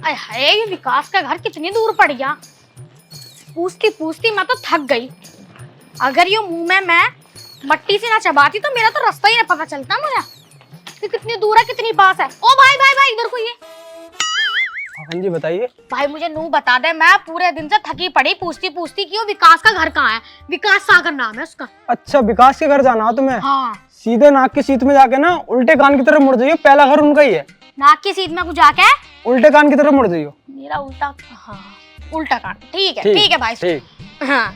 अरे हाय, ये विकास का घर कितनी दूर पड़ गया। पूछती पूछती मैं तो थक गई। अगर ये मुंह में मैं मट्टी से ना चबाती तो मेरा तो रास्ता ही ना पता चलता मुझे कि कितनी दूर है कितनी पास है। ओ भाई भाई भाई, इधर को ये। हाँ जी बताइए। भाई मुझे नू बता दे, मैं पूरे दिन से थकी पड़ी पूछती पूछती कि वो विकास का घर कहाँ है। विकास सागर नाम है उसका। अच्छा, विकास के घर जाना हो तुम्हें? हाँ। सीधे नाक की सीट में जाके ना उल्टे कान की तरफ मुड़ जाइयो, पहला घर उनका ही है। नाक की सीध में कुछ जाके उल्टे कान की तरफ मुड़ जाइयो। मेरा उल्टा, हाँ उल्टा कान। ठीक है भाई। ठीक। हाँ,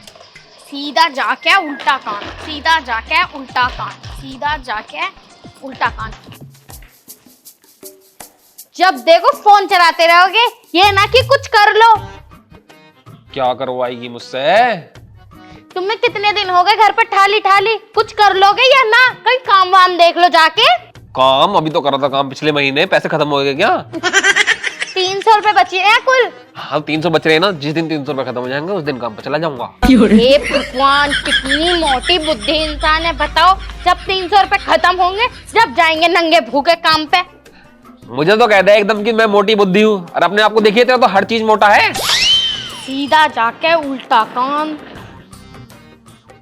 सीधा जाके उल्टा कान, सीधा जाके उल्टा कान, सीधा जाके उल्टा कान। जब देखो फोन चलाते रहोगे, ये ना कि कुछ कर लो। क्या करवाएगी मुझसे? तुम्हें कितने दिन हो गए घर पर ठाली ठाली, कुछ कर लोगे या ना? कहीं काम वाम देख लो जाके। काम अभी तो कर रहा था, काम पिछले महीने। पैसे खत्म हो गए क्या? 300 रुपए बचे हैं कुल। हाँ 300 बच रहे हैं ना। जिस दिन 300 रुपए खत्म हो जाएंगे उस दिन काम पे चला जाऊंगा। हे भगवान, कितनी मोटी बुद्धि इंसान है बताओ। जब 300 रुपए खत्म होंगे, जब जाएंगे नंगे भूखे काम पे। मुझे तो कहता है एकदम कि मैं मोटी बुद्धि हूँ, और अपने आप को देखिए तो हर चीज मोटा है। सीधा जाके उल्टा कान।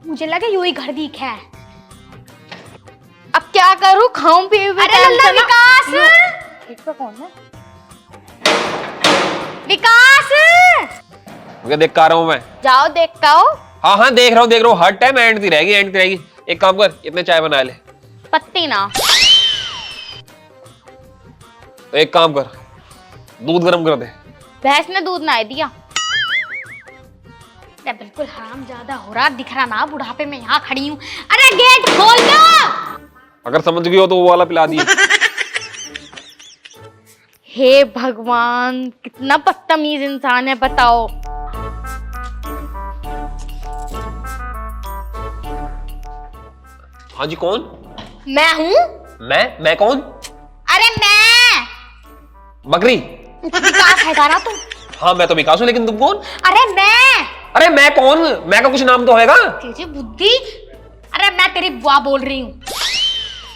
मुझे लगा यूं ही घर दिखा है। अब क्या करूं, खाऊं पीऊं भी? अरे लल्ला विकास, गेट पे कौन है? विकास, मुझे देख कर रहा हूँ मैं। जाओ देखता हो। हाँ देख रहा हूँ। हर टाइम एंडती रहेगी। एक काम कर, इतने चाय बना ले। पत्ती ना। तो एक काम कर, दूध गर्म कर दे। भैंस ने दूध ना दिया। बिल्कुल हराम ज्यादा हो रहा, दिख रहा ना बुढ़ापे में यहाँ खड़ी हूँ। अरे गेट खोल दो। अगर समझ गई हो तो वो वाला पिला दिए। हे भगवान, कितना बदतमीज इंसान है बताओ। हाँ जी, कौन? मैं हूँ। मैं कौन? अरे मैं बकरी। विकास है गाना तुम। हाँ मैं तो विकास हूँ, लेकिन तुम कौन? अरे मैं कौन? मैं का कुछ नाम तो होगा। तुझे बुद्धि। अरे मैं तेरी बुआ बोल रही हूँ।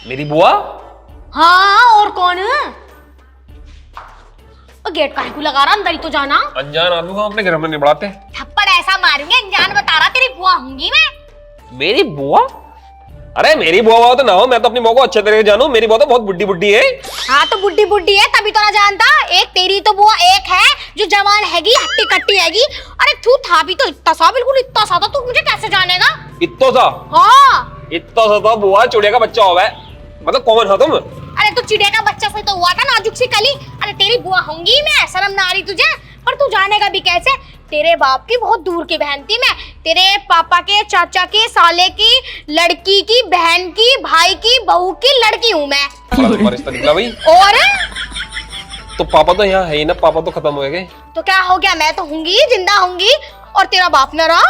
मेरी बुआ? हाँ और कौन? गेट काहे को लगा रहा, अंदर ही तो जाना। अनजान आदमी को अपने घर में नहीं बढ़ाते। थप्पड़ ऐसा मारूंगी, अनजान बता रहा तेरी बुआ होंगी मैं। मेरी बुआ? अरे मेरी बुआ तो ना हो, मैं तो अपनी बुआ को अच्छे तरह से जानू। मेरी बुआ तो बहुत बुड्ढी बुड्ढी है। हाँ तो बुड्ढी बुड्ढी है तभी तो ना जानता। एक तेरी तो बुआ एक है जो जवान हैगी, हट्टी कट्टी हैगी। अरे तू था भी तो इतना सा, बिल्कुल इतना सा था। तू मुझे कैसे जानेगा? इतना सा? हाँ इतना सा तो बुआ चुड़िया का बच्चा हुआ है। मतलब कौन है तुम? अरे तू चिड़िया का बच्चा से तो हुआ था, नाजुक सी कली। अरे तेरी बुआ होंगी मैं, शर्म ना आ रही तुझे? पर तू जानेगा भी कैसे? तेरे बाप की बहुत दूर की बहन थी मैं। तेरे पापा के चाचा के साले की लड़की की बहन की भाई की बहू की लड़की हूँ मैं। रिश्ता निकला भाई। और तो पापा तो यहाँ है ही ना, पापा तो खत्म हो गए। तो क्या हो गया, मैं तो होंगी, जिंदा होंगी। और तेरा बाप न रहा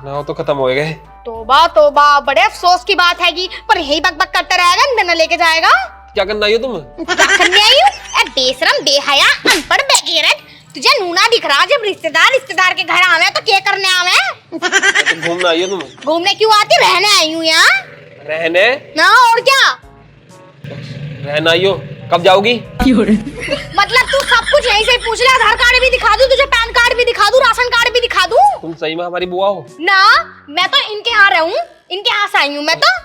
ना, तो खत्म हो गए। तोबा तोबा, बड़े अफसोस की बात हैगी। पर यही बक बक करता रहेगा, अंदर न लेके जाएगा। क्या करना आई हो तुम? क्या करने आई हूँ? बेशरम, बेहया, अनपढ़, बेगैरत। तुझे नूना दिख रहा। जब रिश्तेदार के घर आवे तो क्या करने आवे? तो घूमना आई हो तुम? घूमने क्यों आती, रहने आई हूँ यहाँ। रहने ना और क्या? रहना आई हो? कब जाओगी? मतलब तू सब कुछ यहीं से पूछ ले। आधार कार्ड भी दिखा दूं तुझे, पैन कार्ड भी दिखा दूं, राशन कार्ड भी दिखा दूं। तुम सही में हमारी बुआ हो? ना, मैं तो इनके यहाँ रहूं, इनके यहाँ से आई हूँ मैं तो।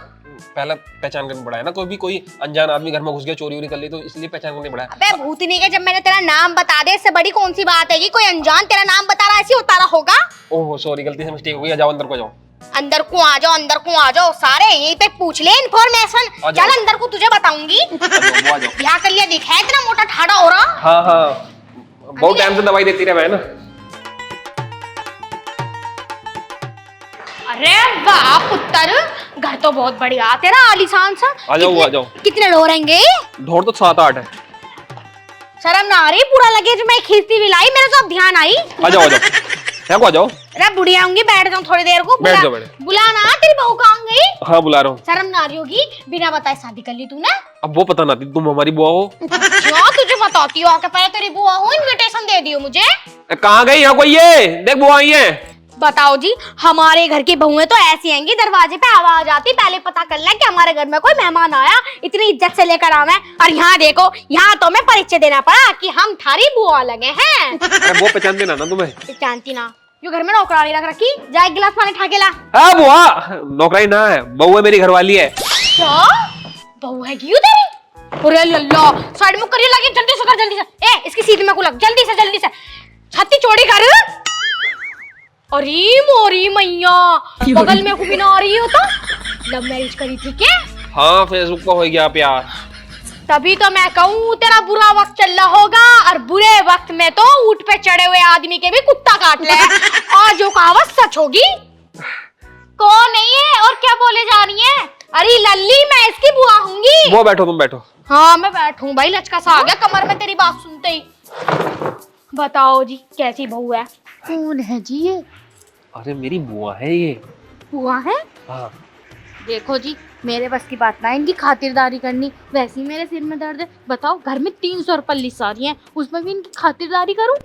पहला पहचान करने पड़ा है ना। कोई अनजान आदमी घर में घुस गया, चोरी कर ली, तो इसलिए पहचान करने पड़ा है। अबे भूतनी के, जब मैंने तेरा नाम बता दे, इससे बड़ी कौन सी बात है कि कोई अनजान तेरा नाम बता रहा, ऐसी होता रहा होगा। ओह सॉरी, गलती से मिस्टेक हो गई। जाओ अंदर को जाओ। अंदर को आ जाओ, अंदर को आ जाओ। सारे यहीं पे पूछ ले इन्फॉर्मेशन। चल अंदर को, तुझे बताऊंगी। यहाँ कर लिया, दिखा इतना मोटा ठाड़ा हो रहा। हाँ बहुत टाइम से दवाई देती रहे मैं ना। अरे वाह पुत्र, घर तो बहुत बढ़िया तेरा, आलीशान सा। आ जाओ। कितने लोग रहेंगे? ढोर तो 7-8 है। शर्म ना आ रही? पूरा लगेज मैं खींचती भी लाई, मेरे तो अब ध्यान आई। आ जाओ आ जाओ। अरे बुढ़िया होंगी, बैठ जाऊं थोड़ी देर को। बैठ जाओ। बुला ना, तेरी बहू कहाँ गई? हाँ बुला रहा हूँ। शर्म ना आ रही होगी? बिना बताए शादी कर ली तूने। अब वो पता ना थी तुम हमारी बुआ हो। क्यों तुझे बताती हो? आके पहले तेरी बुआ हो, इनविटेशन दे दियो मुझे। कहाँ गई? यहाँ कोई है, देख बुआ आई है। बताओ जी, हमारे घर की बहुएं तो ऐसी आएंगी, दरवाजे पे आवाज आती पहले पता कर ले कि हमारे घर में कोई मेहमान आया, इतनी इज्जत से लेकर आवे। और यहाँ देखो, यहाँ तो मैं परिचय देना पड़ा कि हम थारी बुआ लगे हैं। अरे वो पहचान देना ना तुम्हें। जानती ना, यो घर में नौकरानी रख रखी, जा एक गिलास पानी ठा के ला। हाँ बुआ, नौकरानी ना है, बहू है मेरी घरवाली है। क्या बहू है क्यों तेरी? अरे लल्ला, साइड में करिए, लगी जल्दी से कर, जल्दी से। ए इसकी सीट में को लग, जल्दी से छत्ती चौड़ी कर। अरे मोरी मैया, बगल में को भी ना आ रही हो तो लव मैरिज करी थी क्या? हाँ फेसबुक पर हो गया प्यार। तभी तो मैं कहूँ तेरा बुरा वक्त चल रहा होगा, और बुरे वक्त में तो ऊंट पे चढ़े हुए आदमी के भी कुत्ता काट ले। और जो कहावत सच होगी। कौन नहीं है और क्या बोले जा रही है? अरे लल्ली, मैं इसकी बुआ हूँगी। वो बैठो, तुम बैठो। हाँ मैं बैठूं भाई, लचका सा आ गया कमर में तेरी बात सुनते ही। बताओ जी, कैसी बहू है? कौन है जी ये? अरे मेरी बुआ है ये। बुआ है? हाँ। देखो जी, मेरे बस की बात ना इनकी खातिरदारी करनी, वैसे ही मेरे सिर में दर्द है। बताओ, घर में 300 रुपये लिस्ट आ रही है, उसमें भी इनकी खातिरदारी करूं?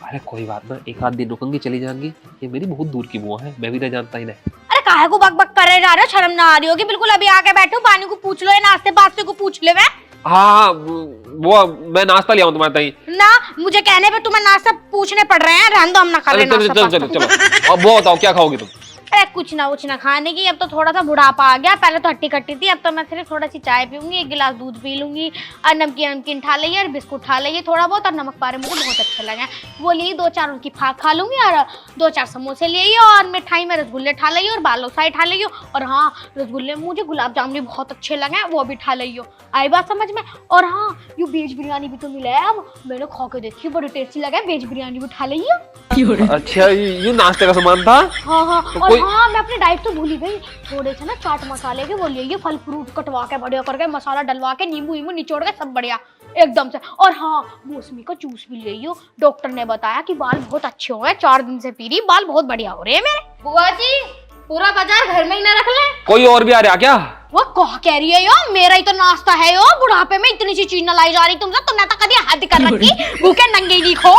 अरे कोई बात ना, एक आध दिन रुकूंगी, चली जाऊंगी। ये मेरी बहुत दूर की बुआ है, मैं भी ना जानता ही नहीं। अरे काहे को बक बक करे जा रहे हो? शर्म ना आ रही होगी बिल्कुल? अभी आके बैठो, पानी को पूछ लो, या नाश्ते बास्ते को पूछ ले। मैं हाँ वो मैं नाश्ता ले आऊं तुम्हारे ताई ना, मुझे कहने पे तुम्हें नाश्ता पूछने पड़ रहे हैं। रहने दो, हम ना खा रहे नाश्ता। चलो अब वो बताओ क्या खाओगी तुम? अरे कुछ ना खाने की, अब तो थोड़ा सा बुढ़ापा आ गया। पहले तो हट्टी कट्टी थी, अब तो मैं सिर्फ थोड़ा सी चाय पीऊंगी, एक गिलास दूध पी लूंगी, और नमकीन खा लिया, और बिस्कुट खा लिया थोड़ा बहुत, और नमक पारे मुझे बहुत अच्छे लगे, वो लिए 2-4 उनकी फाक खा लूंगी, और 2-4 समोसे ले आइए, और मिठाई में रसगुल्ले ठा लियो, और बालूशाही ठा लियो। और हाँ, रसगुल्ले मुझे गुलाब जामुन भी बहुत अच्छे लगे, वो भी ठा लियो। आई बात समझ में? और हाँ, यू वेज बिरयानी भी तो मिला है, अब मैंने खा के देखी, बड़ी टेस्टी लगा, वेज बिरयानी भी ठा लियो। अच्छा ये नाश्ते का सामान था? हाँ, और हाँ मैं अपनी डाइट तो भूल ही गई। थोड़े से ना चाट मसाले के वो लिए, फल फ्रूट कटवा के बढ़िया करके, मसाला डलवा के, नींबू निचोड़ के, सब बढ़िया एकदम से। और हाँ, मौसमी का जूस भी ले। डॉक्टर ने बताया कि बाल बहुत अच्छे हो गए, 4 दिन से पी रही, बाल बहुत बढ़िया हो रहे हैं मेरे। बुआ जी, पूरा बाजार घर में ही ना रख ले। कोई और भी आ रहा क्या? वो कह रही है यो, मेरा ही तो नाश्ता है यो, बुढ़ापे में इतनी सी चीज न लाई जा रही तुमसे, तुमने तो कभी हद कर रखी, भूखे नंगे नहीं खो।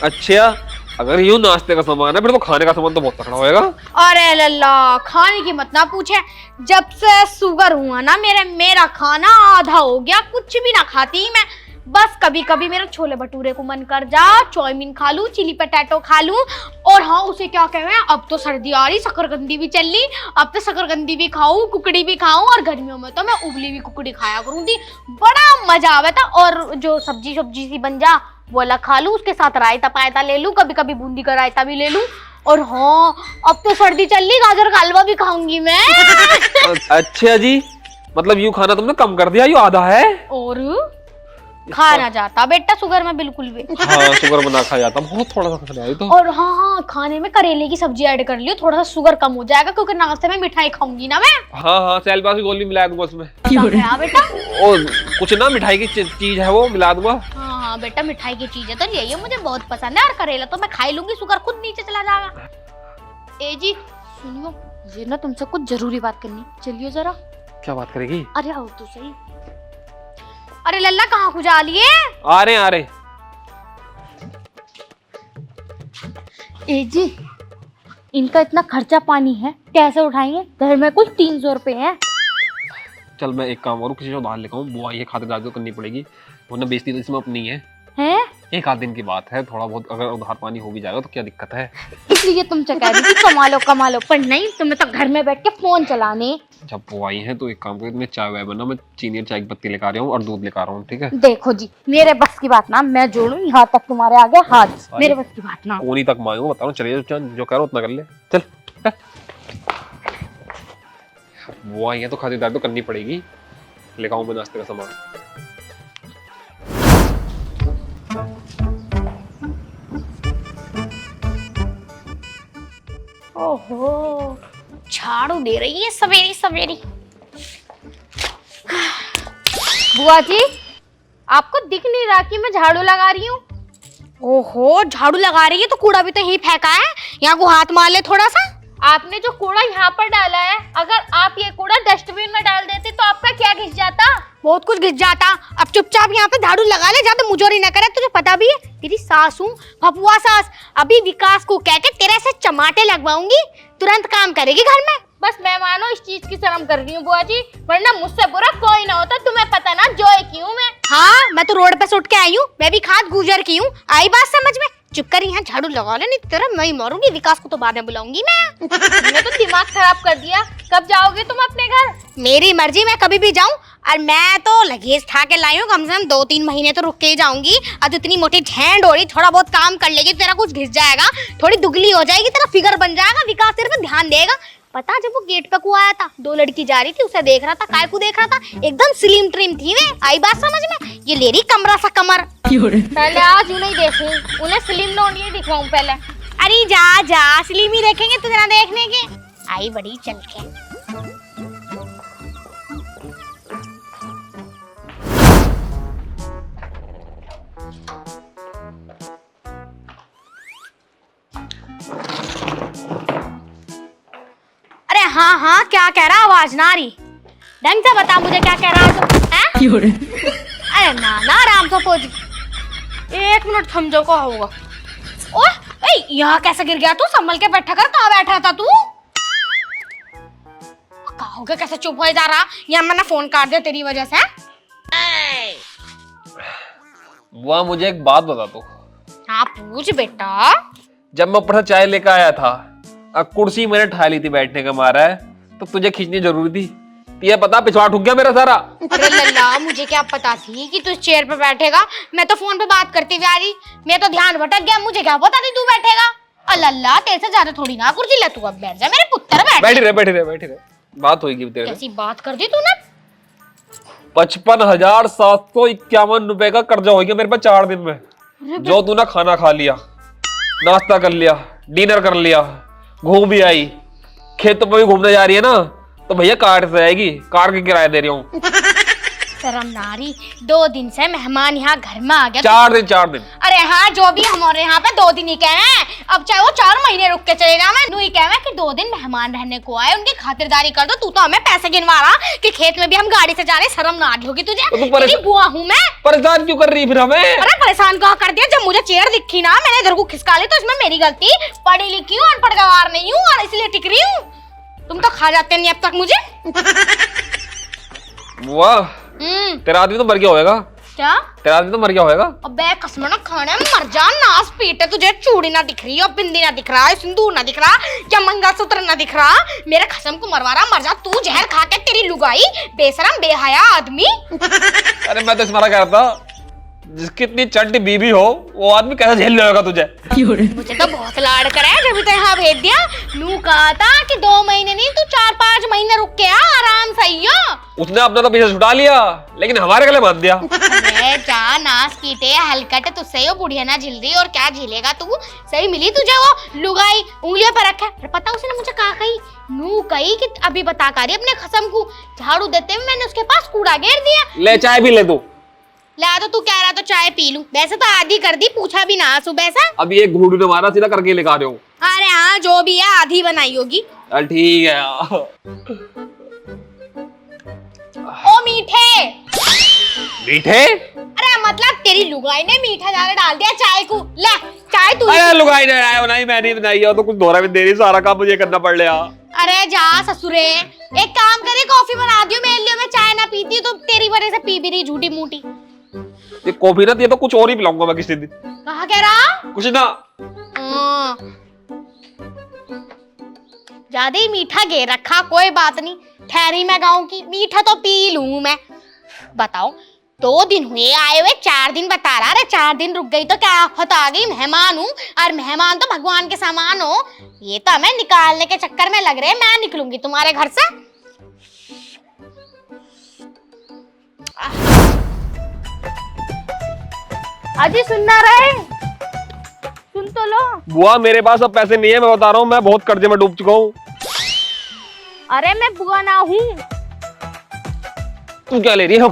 अच्छा, अगर यूं नाश्ते का सामान है, फिर तो खाने का सामान तो बहुत तगड़ा होएगा। अरे लल्ला, खाने की मत ना पूछे, जब से शुगर हुआ ना मेरा खाना आधा हो गया, कुछ भी ना खाती मैं। बस कभी कभी मेरा छोले भटूरे को मन कर जा, चाउमीन खा लूं, चिली पटेटो खा लूं। और हाँ, उसे क्या कहें, अब तो सर्दी आ रही, शकरकंदी भी चल रही, अब तो शकरकंदी भी खाऊं, कुकड़ी भी खाऊं, और गर्मियों में तो मैं उबली हुई कुकड़ी खाया करूंगी, बड़ा मजा आवे था। और जो सब्जी सी बन जा वो अलग खा लूं, उसके साथ रायता पायता ले लूं, कभी कभी बूंदी का रायता भी ले लूं। और हाँ, अब तो सर्दी चल रही, गाजर का हलवा भी खाऊंगी मैं। अच्छा जी, मतलब यूं खाना तुमने कम कर दिया, यूं आधा है? और खा ना जाता बेटा शुगर में बिल्कुल भी। हाँ, शुगर बना खा जाता, बहुत थोड़ा सा खा जाए तो। और हाँ, खाने में करेले की सब्जी ऐड कर लियो, थोड़ा सा शुगर कम हो जाएगा, क्योंकि नाश्ते में मिठाई खाऊंगी ना मैं। हाँ, सेलबास की गोली मिला दूंगा उसमें। हाँ बेटा, और कुछ ना मिठाई की चीज है वो मिला दूंगा। हाँ बेटा, मिठाई की चीज है तो यही मुझे बहुत पसंद है, और करेला तो मैं खा लूंगी, शुगर खुद नीचे चला जाएगा। ए जी सुनियो, ये ना तुमसे कुछ जरूरी बात करनी, चलियो जरा। क्या बात करेगी? अरे आओ तो सही। अरे लल्ला, कहाँ को जा लिए? आ रहे। ए जी, इनका इतना खर्चा पानी है, कैसे उठाएंगे? घर में कुल 300 रुपए है। चल मैं एक काम करूँ, किसी से उधार लेकर बुआ ये खातिरदारी तो करनी पड़ेगी, वरना बेइज्जती तो इसमें अपनी है। हैं? एक आध दिन की बात है, थोड़ा बहुत अगर उधार पानी हो भी जाएगा तो क्या दिक्कत है? इसलिए तुमसे कह रही थी कमा लो, पर नहीं, तुम्हें तो घर में बैठ के फोन चलाने। जब वो आई है तो एक काम करो, मैं चाय वाय बना, मैं चीनी और चाय की पत्ती लेकर आ रहा हूँ और दूध लेकर आ रहा हूँ, ठीक है? देखो जी, मेरे बस की बात ना, मैं जोड़ू यहाँ तक तुम्हारे आगे हाथ, मेरे बस की बात ना। कोनी तक मांगू, बता रहा हूँ, चलिए जो करो उतना कर ले, चल। वो आई है तो खातिरदारी तो करनी पड़ेगी, लेकर आऊँ मैं नाश्ते का सामान। ओहो, झाड़ू दे रही है सवेरी। बुआ जी, आपको दिख नहीं रहा कि मैं झाड़ू लगा रही हूँ? ओहो, झाड़ू लगा रही है तो कूड़ा भी तो यही फेंका है, यहाँ को हाथ मार ले थोड़ा सा। आपने जो कूड़ा यहाँ पर डाला है, अगर आप ये कूड़ा डस्टबिन में डाल देते तो आपका क्या घिस जाता? बहुत कुछ घिस जाता। अब चुपचाप यहाँ पे झाड़ू लगा ले, ज्यादा मुजोरी न करे। तुझे पता भी है तेरी सास हूँ, फपुआ सास। अभी विकास को कह के तेरे से चमाटे लगवाऊंगी, तुरंत काम करेगी घर में। बस मैं मानो इस चीज की शर्म कर रही हूँ बुआ जी, वरना मुझसे बुरा कोई ना होता। तुम्हें पता ना जो की हूँ मैं। हाँ, मैं तो रोड पे सुट के आई हूँ, मैं भी खाद गुजर की हूँ। आई बात समझ में? चुप कर, यहाँ झाड़ू लगा ले, नहीं तेरा मैं ही मारूंगी। विकास को तो बाद में बुलाऊंगी मैं। तुमने तो दिमाग खराब कर दिया। कब जाओगे तुम अपने घर? मेरी मर्जी, मैं कभी भी जाऊं। और मैं तो लगेज उठा के लाई हूँ, कम से कम 2-3 महीने तो रुक के ही जाऊंगी। अब इतनी मोटी झेंड हो रही, थोड़ा बहुत काम कर लेगी, तेरा कुछ घिस जाएगा, थोड़ी दुगली हो जाएगी, तेरा फिगर बन जाएगा। विकास तेरे पे ध्यान देगा। पता, जब वो गेट पे को आया था, 2 लड़की जा रही थी, उसे देख रहा था। काय को देख रहा था? एकदम स्लिम ट्रिम थी वे। आई बात समझ में? ये ले रही कमरा सा कमर। पहले आज उन्हें देखूं, उन्हें स्लिम लोनिए दिखाऊं पहले। अरे जा जा, स्लिम ही देखेंगे तुझे ना देखने के। आई बड़ी चल के। अरे हाँ हाँ, क्या कह रहा? आवाज ना आ रही। ढंग से बता मुझे, क्या कह रहा है तू? अरे ना ना, आराम से पहुंच। 1 मिनट समझो को होगा। ओए, यहाँ कैसे गिर गया तू? संभल के बैठा कर। कहाँ बैठा था तू? कहाँ हो गया? कैसे चुप हो जा रहा? यहाँ मैंने फोन काट दिया तेरी वजह से। बुआ मुझे एक बात बता दो। हाँ पूछ बेटा। जब मैं ऊपर से चाय लेकर आया था, अब कुर्सी मैंने ठा ली थी बैठने का मारा है, तो तुझे खींचनी जरूरी थी। ये पता पिछवाड़ ठुक गया मेरा सारा। अरे लल्ला, मुझे क्या पता थी कि तू इस चेयर पे बैठेगा। मैं तो फोन पे बात करती हुई आ रही, मैं तो ध्यान भटक गया। मुझे क्या पता थी तू बैठेगा। अल्लाह, तेरे से ज्यादा थोड़ी ना कुर्सी ले। तू अब बैठ जा मेरे पुत्र, बैठ। बैठी रहे। बात होगी तेरे। कैसी बात कर दी तूने? 55,751 रुपए का कर्जा हो गया मेरे पास 4 दिन में। जो तूने खाना खा लिया, नाश्ता कर लिया, डिनर कर लिया, घूम भी आई, खेतों पे भी घूमने जा रही है ना, तो भैया कार से आएगी, कार का किराया दे रही हूँ। शर्म नारी, 2 दिन से मेहमान यहाँ घर में आ गया। 4 दिन। अरे हाँ, जो भी हमारे यहाँ पे 2 दिन ही कहे हैं। अब चाहे वो 4 महीने रुक के चले जाए, मैं ही कहे कि 2 दिन मेहमान रहने को आए, उनकी खातिरदारी कर दो। तू तो हमें पैसे गिनवा रहा कि खेत में भी हम गाड़ी से जा रहे। शर्म ना आती होगी तुझे? तेरी बुआ हूँ मैं। परेशान क्यों कर रही फिर हमें? अरे परेशान कहाँ कर दिया? जब मुझे चेयर दिखी ना, मैंने इधर को खिसका ली, तो इसमें मेरी गलती। पढ़ी लिखी हूँ, अनपढ़ गवार नहीं हूँ, और इसलिए टिक रही हूँ। तुम तो खा जाते नहीं अब तक मुझे। वाह, तेरा आदमी तो मर गया होगा। क्या? तेरा आदमी तो मर गया होगा। अबे कसम ना खाने मर जा, नास पीटे। तुझे चूड़ी ना दिख रही, और बिंदी ना दिख रहा, सिंदूर ना दिख रहा, या मंगलसूत्र ना दिख रहा। मेरे कसम को मरवा रहा, मर जा तू जहर खा के। तेरी लुगाई, बेशरम बेहया आदमी। अरे मैं तो इसमारा कह रहा था, जिसकी इतनी चंटी बीबी हो, वो आदमी कैसे झेल लेगा तुझे? मुझे तो बहुत लाड करा है, जब तो यहाँ भेज दिया। नू कहा था कि 2 महीने नहीं, तू 4-5 महीने रुक के आ, आराम सही हो। उसने अपना तो पीछे छुटा लिया, लेकिन हमारे गले बांध दिया। अरे जा नास कीटे हलकट, तुझसे वो बुढ़िया ना झिल रही, और क्या झिलेगा तू? सही मिली तुझे वो लुगाई, उंगलियों पर रखा है। पता उसने मुझे कहा कही? नू कही कि अभी बता कर रही अपने खसम को। झाड़ू देते हुए मैंने उसके पास कूड़ा घेर दिया। ले चाय भी ले तू। ला तो तू कह रहा तो चाय पी लूं। वैसे तो आधी कर दी, पूछा भी ना सुबह से। अभी एक घूंट ने मारा, सीधा करके लेकर आ रहे हो। अरे हाँ, जो भी है आधी बनाई होगी। चल ठीक है। ओ मीठे। मीठे? अरे मतलब तेरी लुगाई ने मीठा ज्यादा डाल दिया चाय को। ले चाय तू। अरे लुगाई ने बनाई, मैंने बनाई हो तो कुछ दोहरा भी दे रही, सारा काम मुझे करना पड़ लिया। अरे जा ससुरे, एक काम करे कॉफी बना दियो मेरे लिए। मैं चाय ना पीती तो तेरी वजह से पी भी रही झूठी मूठी। ये कॉफी ना, ये तो कुछ और ही पिलाऊंगा मैं किसी दिन। कहा कह रहा? कुछ ना। ज्यादा ही मीठा गे रखा, कोई बात नहीं, ठहरी मैं गाँव की, मीठा तो पी लूं मैं। बताओ, 2 दिन हुए आए हुए, 4 दिन बता रहा। अरे 4 दिन रुक गई तो क्या आफत आ गई? मेहमान हूँ, और मेहमान तो भगवान के समान हो। ये तो हमें निकालने के चक्कर में लग रहे। मैं निकलूंगी तुम्हारे घर से। अजी सुनना रहे, सुन तो लो। बुआ मेरे पास अब पैसे नहीं है, मैं बता रहा हूँ, मैं बहुत कर्जे में डूब चुका हूँ। अरे मैं बुआ ना हूँ। तू क्या ले रही है?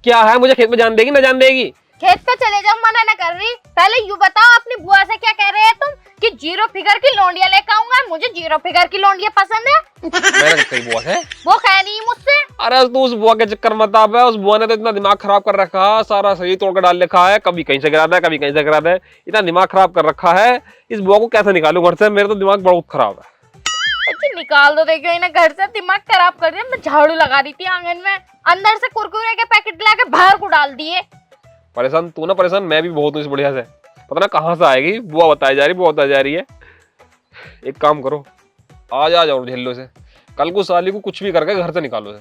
क्या है? मुझे खेत में जान देगी ना जान देगी? खेत पे चले जाओ, मना ना कर रही। पहले यू बताओ अपनी बुआ से क्या कह रहे हैं तुम कि 0 फिगर की लौंडिया लेकर आऊंगा, मुझे 0 फिगर की लौंडिया पसंद है। मैंने कही बुआ से? वो कह नहीं मुझसे। अरे तू उस बुआ के चक्कर मत आ बे, उस बुआ ने तो इतना दिमाग खराब कर रखा है, सारा सही तोड़ कर डाल रखा है, कभी कहीं से गिराता है, कभी कहीं से गिराता है, इतना दिमाग खराब कर रखा है। इस बुआ को कैसे निकालूं घर से? मेरा तो दिमाग बहुत खराब है। निकाल दो, देखो इन्हें घर से दिमाग खराब कर दिया। मैं झाड़ू लगा रही थी आंगन में, अंदर से कुरकुरे के पैकेट लाके बाहर को डाल दिए। परेशान तू ना परेशान, मैं भी बहुत हूँ इस बढ़िया से। पता ना कहाँ से आएगी, बुआ बताई जा रही, बुआ बताई जा रही है। एक काम करो, आज आ जाओ झेलो से, कल को साली को कुछ भी करके घर से निकालो से।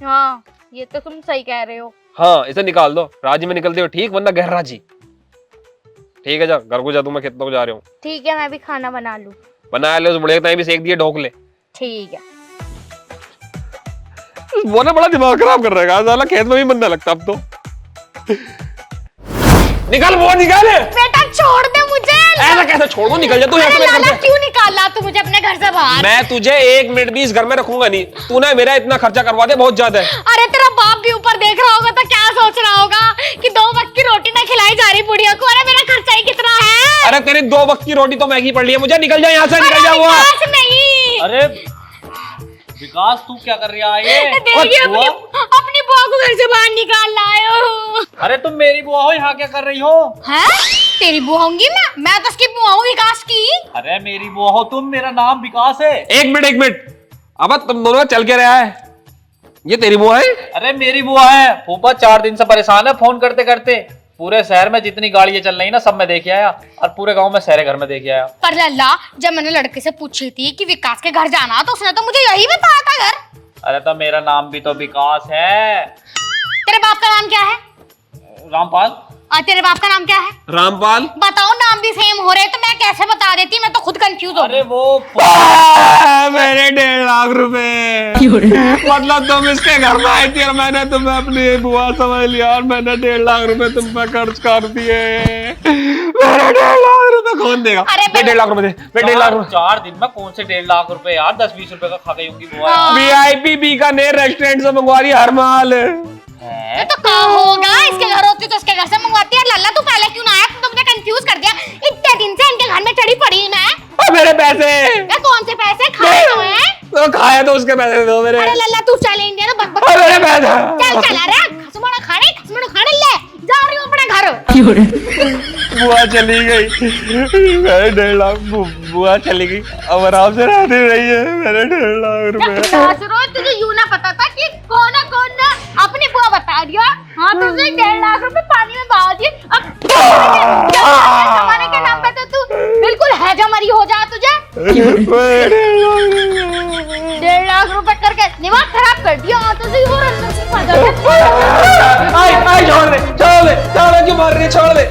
हाँ ये तो तुम सही कह रहे हो। हाँ इसे निकाल दो, राजी में निकलते हो ठीक, वरना गैर राजी। ठीक है, जा घर को जा, तू मैं खेतों को जा रहा हूँ। ठीक है, मैं भी खाना बना लूं। बना ले, उस बढ़िया टाइम भी सेक दिए, ढोक ले। ठीक है। वो ना बड़ा दिमाग खराब कर रहा है, साला खेत में भी मन ना लगता अब तो। निकाल वो, निकाल। बेटा छोड़ दे मुझे। ऐसा कैसे छोड़ दूं? निकल जा तू यहाँ से मेरे घर से। क्यों निकाला तू मुझे अपने घर से बाहर? मैं तुझे 1 मिनट भी इस घर में रखूंगा नहीं, तूने मेरा इतना खर्चा करवा दे, बहुत ज्यादा है। अरे तेरा बाप भी ऊपर देख रहा होगा तो क्या सोच रहा होगा कि 2 वक्त की रोटी ना खिलाई जा रही बुढ़िया को। अरे मेरा खर्चा ही कितना है। अरे तेरी 2 वक्त की रोटी तो महंगी पड़ रही है मुझे, निकल जा यहाँ से, निकल जा। वो नहीं। अरे विकास तू क्या कर रहा है ये? देखिए अपनी बुआ को घर से बाहर निकाल लाए हो। अरे तुम मेरी बुआ हो, यहाँ क्या कर रही हो? हैं? तेरी बुआ होंगी मैं तो उसकी बुआ हूँ विकास की। अरे मेरी बुआ हो तुम, मेरा नाम विकास है। 1 मिनट 1 मिनट, अब तुम दोनों चल के रहा है? ये तेरी बुआ है? अरे मेरी बुआ है। फूफा 4 दिन से परेशान है फोन करते करते। पूरे शहर में जितनी गाड़ियां चल रही ना सब मैं देख आया, और पूरे गांव में सारे घर में देख आया। पर लल्ला, जब मैंने लड़के से पूछी थी कि विकास के घर जाना तो उसने तो मुझे यही बताया था घर। अरे तो मेरा नाम भी तो विकास है। तेरे बाप का नाम क्या है? रामपाल। और तेरे बाप का नाम क्या है? रामपाल। बताओ, नाम भी सेम हो रहे तो मैं कैसे बता देती, मैं तो खुद कंफ्यूज हो अरे गई। वो मेरे 1.5 लाख रुपए, मतलब तुम इसके घर में आई थी और मैंने तुम्हें अपनी बुआ समझ लिया और मैंने 1.5 लाख रुपए तुम पे खर्च कर दिए। मेरे 1.5 लाख रुपए कौन देगा? अरे 1.5 लाख रुपए दे, 1.5 लाख रुपए। 4 दिन में कौन से 1.5 लाख रुपए यार, 10-20 रुपए का खा गई होंगी बुआ। VIP बीकानेर रेस्टोरेंट से मंगवा रही हर माल। ये तो क्या होगा, इसके घर होती तो उसके घर से मंगवाती है। लल्ला तू पहले क्यों ना आया? तू तो मुझे कंफ्यूज कर दिया। इतने दिन से इनके घर में चढ़ी पड़ी मैं। और मेरे पैसे? ये कौन से पैसे खाए तो हैं? तो खाए तो उसके पैसे दो मेरे। अरे लल्ला तू चल इंडिया ना, बक और मेरे पैसे? चल अरे खसमड़ा खाने ले जा रही हूँ अपने घर। बुआ चली गई, मेरे 1.5 लाख। बुआ चली गई, अब आराम से रहती रही है, मेरे 1.5 लाख रुपए। तुझे यूं ना पता था कि कौन ना अपनी बुआ बता दिया। हाँ तुझे 1.5 लाख रुपए पानी में बहा दिए। अब जमाने के नाम पे तो तू बिल्कुल हैजमरी हो जा तुझे। 1.5 लाख रुपए करके दिमाग खराब कर दिया। तुझे और अंदर से छोड़ दे, क्यों मार रही है? छोड़ दे।